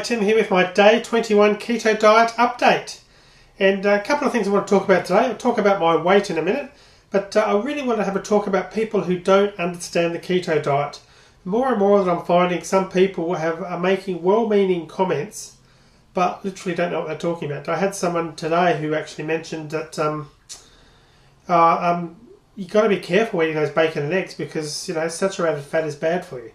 Tim here with my day 21 keto diet update. And a couple of things I want to talk about today. I'll talk about my weight in a minute, but I really want to have a talk about people who don't understand the keto diet. More and more that I'm finding, some people are making well-meaning comments, but literally don't know what they're talking about. I had someone today who actually mentioned that you've got to be careful eating those bacon and eggs because, saturated fat is bad for you.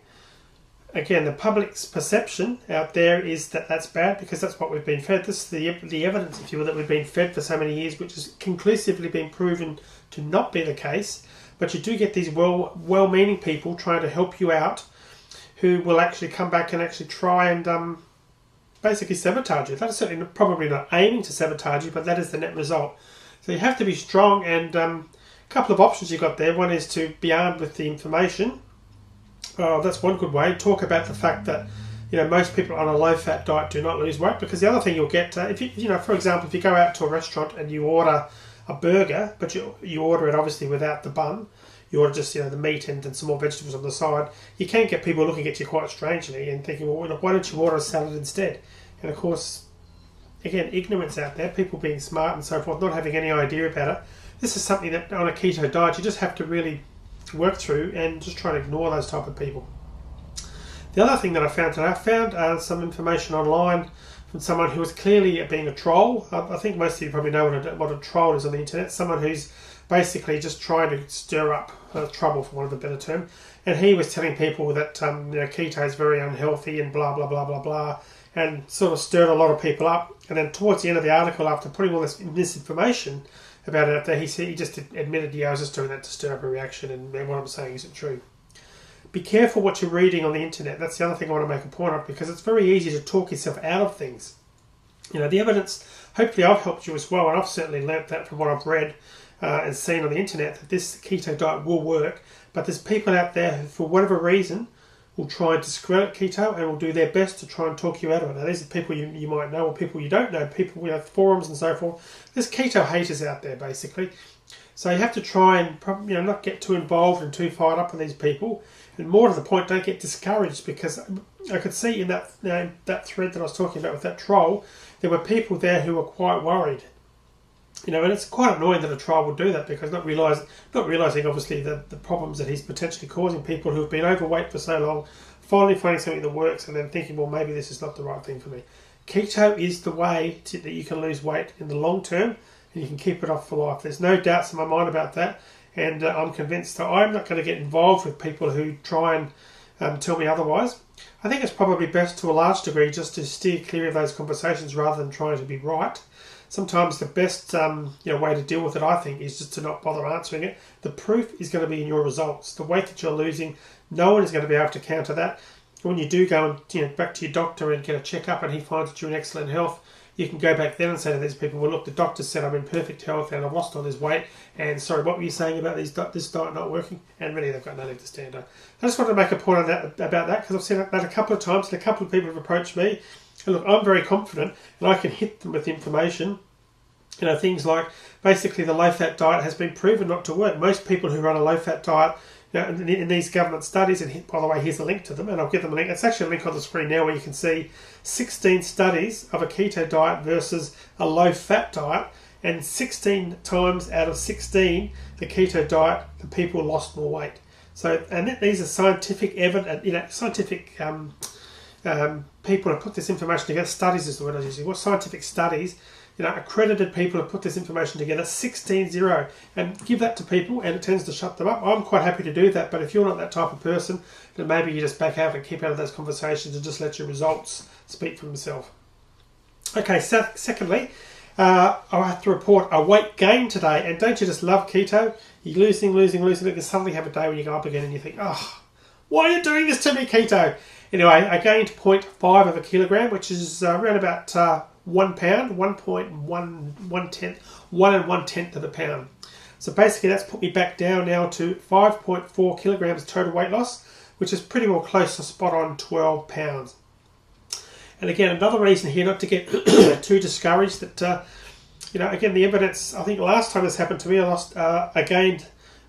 Again, the public's perception out there is that that's bad because that's what we've been fed. This is the evidence, if you will, that we've been fed for so many years, which has conclusively been proven to not be the case. But you do get these well-meaning people trying to help you out who will actually come back and actually try and basically sabotage you. That's certainly probably not aiming to sabotage you, but that is the net result. So you have to be strong, and a couple of options you've got there. One is to be armed with the information. That's one good way. Talk about the fact that most people on a low-fat diet do not lose weight, because the other thing you'll get, if you for example, if you go out to a restaurant and you order a burger, but you order it obviously without the bun, you order just the meat and some more vegetables on the side, you can get people looking at you quite strangely and thinking, well, why don't you order a salad instead? And of course, again, ignorance out there, people being smart and so forth, not having any idea about it. This is something that on a keto diet you just have to really work through and just try and ignore those type of people. The other thing that I found today, I found some information online from someone who was clearly being a troll. I think most of you probably know what a troll is on the internet. Someone who's basically just trying to stir up trouble, for want of a better term. And he was telling people that keto is very unhealthy and blah blah blah blah blah, and sort of stirred a lot of people up. And then towards the end of the article, after putting all this misinformation about it out there, he just admitted, I was just doing that to stir up a reaction, and what I'm saying isn't true. Be careful what you're reading on the internet. That's the other thing I want to make a point of, because it's very easy to talk yourself out of things. The evidence, hopefully I've helped you as well, and I've certainly learnt that from what I've read and seen on the internet, that this keto diet will work, but there's people out there who, for whatever reason, will try and discredit keto and will do their best to try and talk you out of it. Now, these are people you might know or people you don't know, people forums and so forth. There's keto haters out there, basically. So you have to try and not get too involved and too fired up with these people. And more to the point, don't get discouraged, because I could see in that thread that I was talking about with that troll, there were people there who were quite worried. And it's quite annoying that a troll would do that, because not realising obviously the problems that he's potentially causing people who have been overweight for so long, finally finding something that works and then thinking, well, maybe this is not the right thing for me. Keto is the way that you can lose weight in the long term, and you can keep it off for life. There's no doubts in my mind about that, and I'm convinced that I'm not going to get involved with people who try and tell me otherwise. I think it's probably best to a large degree just to steer clear of those conversations rather than trying to be right. Sometimes the best way to deal with it, I think, is just to not bother answering it. The proof is going to be in your results. The weight that you're losing, no one is going to be able to counter that. When you do go and back to your doctor and get a checkup and he finds that you're in excellent health, you can go back then and say to these people, well, look, the doctor said I'm in perfect health and I've lost all this weight, and sorry, what were you saying about this diet not working? And really, they've got no leg to stand on. I just wanted to make a point about that, because I've seen that a couple of times, and a couple of people have approached me. And look, I'm very confident, and I can hit them with information. Things like, basically, the low-fat diet has been proven not to work. Most people who run a low-fat diet, in these government studies, and by the way, here's a link to them, and I'll give them a link. It's actually a link on the screen now where you can see 16 studies of a keto diet versus a low-fat diet, and 16 times out of 16, the keto diet, the people lost more weight. So, and these are scientific evidence, scientific people have put this information together. Studies is the word I was using. What scientific studies? Accredited people have put this information together, 16-0, and give that to people, and it tends to shut them up. I'm quite happy to do that, but if you're not that type of person, then maybe you just back out and keep out of those conversations and just let your results speak for themselves. Okay, so secondly, I have to report a weight gain today, and don't you just love keto? You're losing, and suddenly have a day when you go up again and you think, oh, why are you doing this to me, keto? Anyway, I gained 0.5 of a kilogram, which is around about 1 pound, 1.1 of a pound. So basically that's put me back down now to 5.4 kilograms total weight loss, which is pretty well close to spot on 12 pounds. And again, another reason here not to get too discouraged, that, again, the evidence, I think last time this happened to me, I gained,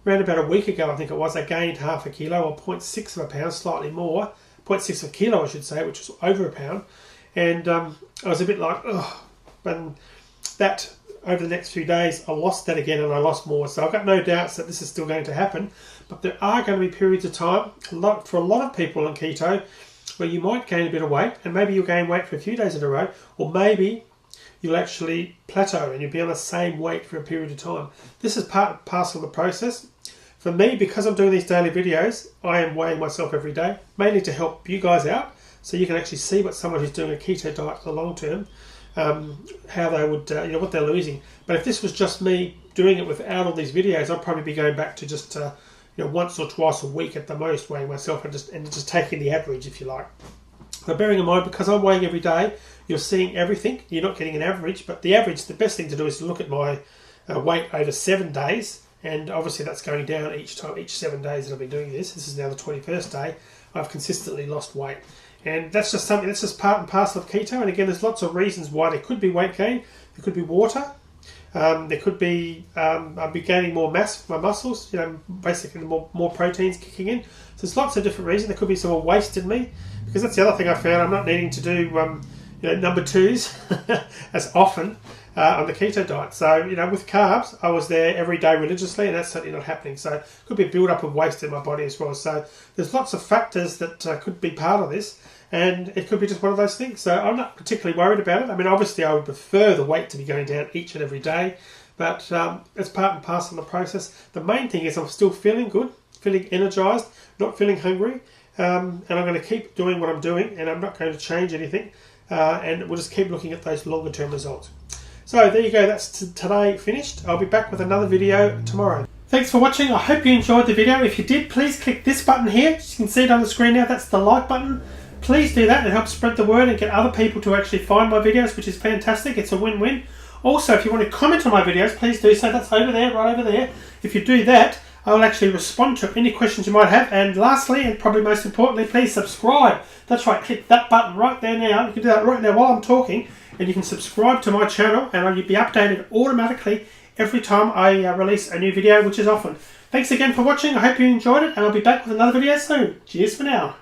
around about a week ago, I think it was, I gained half a kilo, or 0.6 of a pound, slightly more, 0.6 of a kilo, I should say, which was over a pound. and I was a bit like, oh, but that over the next few days I lost that again and I lost more. So I've got no doubts that this is still going to happen, but there are going to be periods of time for a lot of people on keto where you might gain a bit of weight, and maybe you'll gain weight for a few days in a row, or maybe you'll actually plateau and you'll be on the same weight for a period of time. This is part and parcel of the process. For me, because I'm doing these daily videos, I am weighing myself every day, mainly to help you guys out, so you can actually see what someone who's doing a keto diet for the long term, how they would, what they're losing. But if this was just me doing it without all these videos, I'd probably be going back to just once or twice a week at the most, weighing myself and just taking the average, if you like. But bearing in mind, because I'm weighing every day, you're seeing everything. You're not getting an average, but the average, the best thing to do is to look at my weight over 7 days, and obviously that's going down each 7 days that I've been doing this. This is now the 21st day. I've consistently lost weight, and that's just something that's just part and parcel of keto. And again, there's lots of reasons why there could be weight gain. There could be water. There could be I'll be gaining more mass for my muscles. Basically more proteins kicking in. So there's lots of different reasons. There could be some more waste in me, because that's the other thing I found. I'm not needing to do number twos as often on the keto diet. So with carbs, I was there every day religiously, and that's certainly not happening. So it could be a build up of waste in my body as well. So there's lots of factors that could be part of this. And it could be just one of those things. So I'm not particularly worried about it. I mean, obviously I would prefer the weight to be going down each and every day, but it's part and parcel of the process. The main thing is I'm still feeling good, feeling energized, not feeling hungry, and I'm going to keep doing what I'm doing, and I'm not going to change anything, and we'll just keep looking at those longer term results. So there you go, that's today finished. I'll be back with another video tomorrow. Thanks for watching. I hope you enjoyed the video. If you did, please click this button here. You can see it on the screen now. That's the like button. Please do that. It helps spread the word and get other people to actually find my videos, which is fantastic. It's a win-win. Also, if you want to comment on my videos, please do so. That's over there, right over there. If you do that, I will actually respond to any questions you might have. And lastly, and probably most importantly, please subscribe. That's right, click that button right there now. You can do that right now while I'm talking, and you can subscribe to my channel, and you'll be updated automatically every time I release a new video, which is often. Thanks again for watching. I hope you enjoyed it, and I'll be back with another video soon. Cheers for now.